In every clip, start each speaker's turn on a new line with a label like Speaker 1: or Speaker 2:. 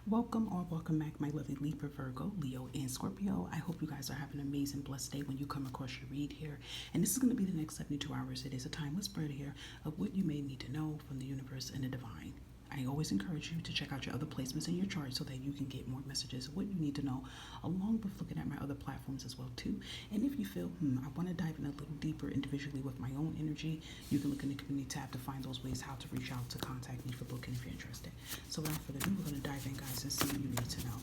Speaker 1: Welcome or welcome back, my lovely Libra, Virgo, Leo, and Scorpio. I hope you guys are having an amazing, blessed day when you come across your read here. And this is going to be the next 72 hours. It is a timeless spread here of what you may need to know from the universe and the divine. I always encourage you to check out your other placements in your chart so that you can get more messages of what you need to know, along with looking at my other platforms as well too. And if you feel, I want to dive in a little deeper individually with my own energy, you can look in the community tab to find those ways how to reach out to contact me for booking if you're interested. So without further ado, we're going to dive in, guys, and see what you need to know.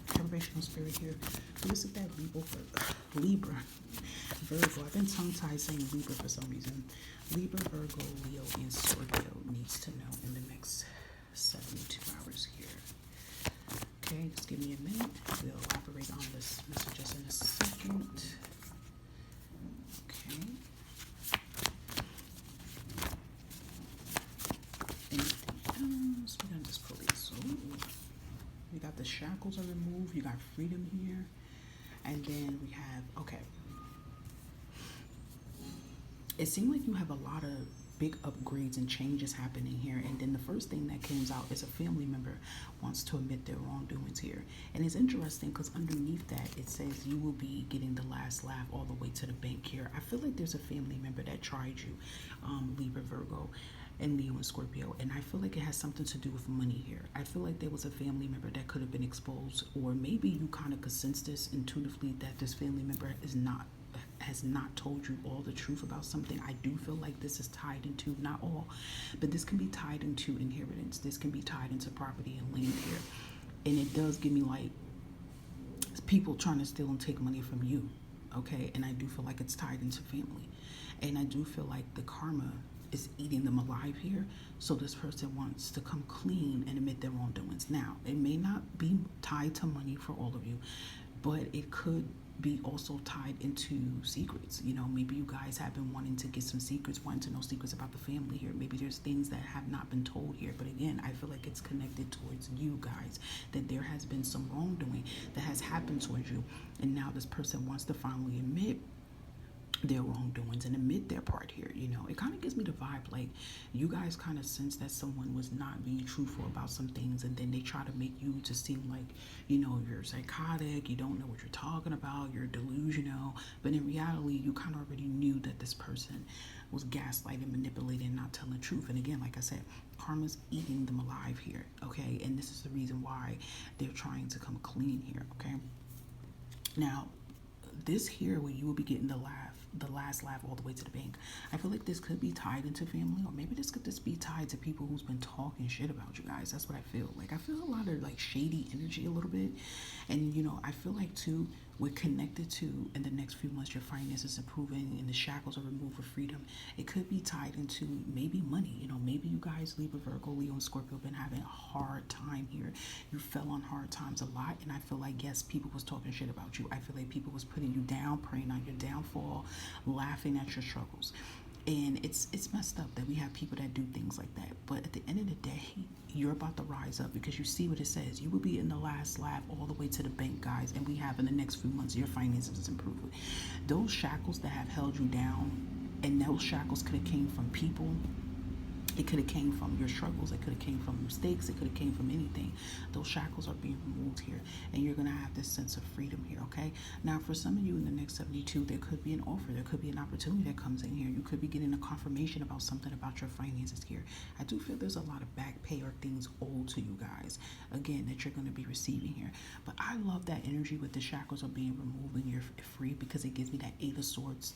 Speaker 1: Calibrational spirit here. This is that Libra, Virgo. I've been tongue-tied saying Libra for some reason. Libra, Virgo, Leo, and Scorpio needs to know in the next 72 hours here. Okay, just give me a minute. We'll elaborate on this messages in a second. Okay. Anything else? We're gonna just pull these. Ooh. We got the shackles are removed. You got freedom here. And then we have, okay. It seemed like you have a lot of big upgrades and changes happening here, and then the first thing that comes out is a family member wants to admit their wrongdoings here. And it's interesting because underneath that it says you will be getting the last laugh all the way to the bank here. I feel like there's a family member that tried you, Libra, Virgo, and Leo and Scorpio, and I feel like it has something to do with money here. I feel like there was a family member that could have been exposed, or maybe you kind of could sense this intuitively that this family member has not told you all the truth about something. I do feel like this is tied into, not all, but this can be tied into inheritance. This can be tied into property and land here. And it does give me like people trying to steal and take money from you, okay? And I do feel like it's tied into family. And I do feel like the karma is eating them alive here. So this person wants to come clean and admit their wrongdoings. Now, it may not be tied to money for all of you, but it could be also tied into secrets. You know, maybe you guys have been wanting to get some secrets, wanting to know secrets about the family here. Maybe there's things that have not been told here. But again, I feel like it's connected towards you guys, that there has been some wrongdoing that has happened towards you. And now this person wants to finally admit their wrongdoings and admit their part here. You know, it kind of gives me the vibe like you guys kind of sense that someone was not being truthful about some things, and then they try to make you to seem like, you know, you're psychotic, you don't know what you're talking about, you're delusional. But in reality, you kind of already knew that this person was gaslighting, manipulating, not telling the truth. And again, like I said, karma's eating them alive here, okay? And this is the reason why they're trying to come clean here, okay? Now, this here where you will be getting the last laugh all the way to the bank, I feel like this could be tied into family, or maybe this could just be tied to people who's been talking shit about you guys. That's what I feel like. I feel a lot of like shady energy a little bit. And you know, I feel like too, we're connected to in the next few months your finances improving and the shackles are removed for freedom. It could be tied into maybe money. You know, maybe you guys, Libra, Virgo, Leo, and Scorpio, been having a hard time here. You fell on hard times a lot, and I feel like, yes, people was talking shit about you. I feel like people was putting you down, preying on your downfall, laughing at your struggles. And it's messed up that we have people that do things like that. But at the end of the day, you're about to rise up, because you see what it says. You will be in the last laugh all the way to the bank, guys. And we have in the next few months, your finances improving. Those shackles that have held you down, and those shackles could have came from people. It could have came from your struggles. It could have came from mistakes. It could have came from anything. Those shackles are being removed here, and you're going to have this sense of freedom here, okay? Now, for some of you in the next 72, there could be an offer. There could be an opportunity that comes in here. You could be getting a confirmation about something about your finances here. I do feel there's a lot of back pay or things owed to you guys, again, that you're going to be receiving here. But I love that energy with the shackles are being removed and you're free, because it gives me that 8 of Swords,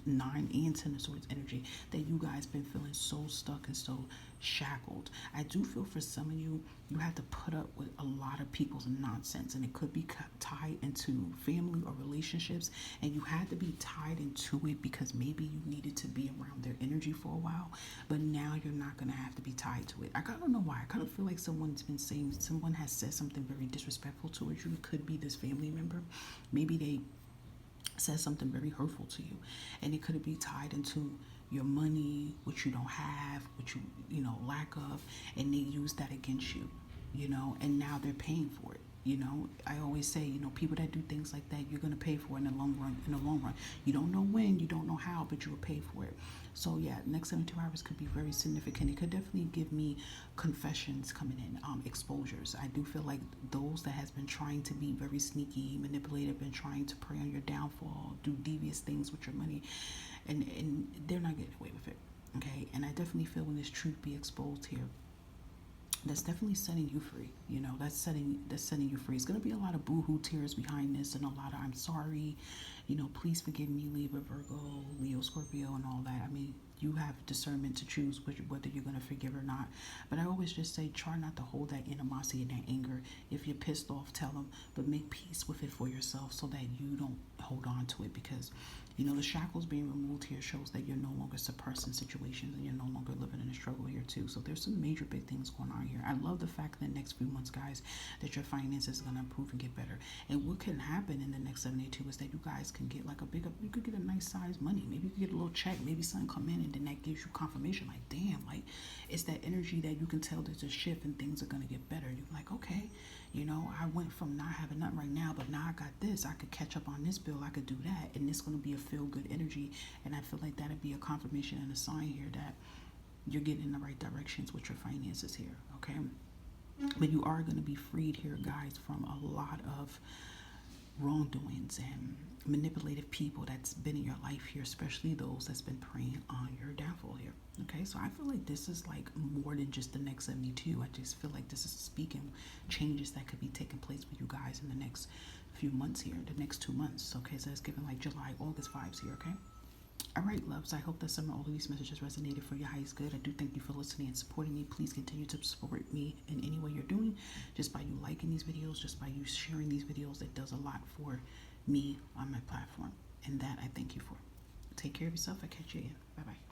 Speaker 1: 9 and 10 of Swords energy that you guys been feeling so stuck and so shackled. I do feel for some of you, you have to put up with a lot of people's nonsense, and it could be tied into family or relationships, and you had to be tied into it because maybe you needed to be around their energy for a while, but now you're not going to have to be tied to it. I don't know why. I kind of feel like someone has said something very disrespectful towards you. It could be this family member. Maybe they said something very hurtful to you, and it could be tied into your money, which you don't have, which you know lack of, and they use that against you, you know, and now they're paying for it. You know, I always say, you know, people that do things like that, you're going to pay for it in the long run. You don't know when, you don't know how, but you will pay for it. So yeah, next 72 hours could be very significant. It could definitely give me confessions coming in, exposures. I do feel like those that has been trying to be very sneaky, manipulative, and trying to prey on your downfall, do devious things with your money, and they're not getting away with it. Okay, and I definitely feel when this truth be exposed here, that's definitely setting you free. You know, that's setting you free. It's gonna be a lot of boohoo tears behind this, and a lot of I'm sorry, you know, please forgive me, Libra, Virgo, Leo, Scorpio, and all that. I mean, you have discernment to choose whether you're gonna forgive or not. But I always just say, try not to hold that animosity and that anger. If you're pissed off, tell them, but make peace with it for yourself so that you don't hold on to it, because you know, the shackles being removed here shows that you're no longer suppressing situations and you're no longer living in a struggle here too. So there's some major big things going on here. I love the fact that the next few months, guys, that your finances are going to improve and get better. And what can happen in the next 72 is that you guys can get like you could get a nice size money. Maybe you could get a little check. Maybe something come in and then that gives you confirmation. Like, damn, like it's that energy that you can tell there's a shift and things are going to get better. You're like, okay, you know, I went from not having nothing right now, but now I got this. I could catch up on this bill. I could do that. And it's going to be a feel good energy. And I feel like that'd be a confirmation and a sign here that you're getting in the right directions with your finances here. Okay. But you are going to be freed here, guys, from a lot of wrongdoings and manipulative people that's been in your life here, especially those that's been preying on your downfall here. Okay, so I feel like this is like more than just the next 72. I just feel like this is speaking changes that could be taking place with you guys in the next few months here, the next 2 months. Okay, so it's giving like July, August vibes here. Okay. All right, loves, I hope that some of all of these messages resonated for your highest good. I do thank you for listening and supporting me. Please continue to support me in any way you're doing, just by you liking these videos, just by you sharing these videos. It does a lot for me on my platform, and that I thank you for. Take care of yourself. I'll catch you again. Bye-bye.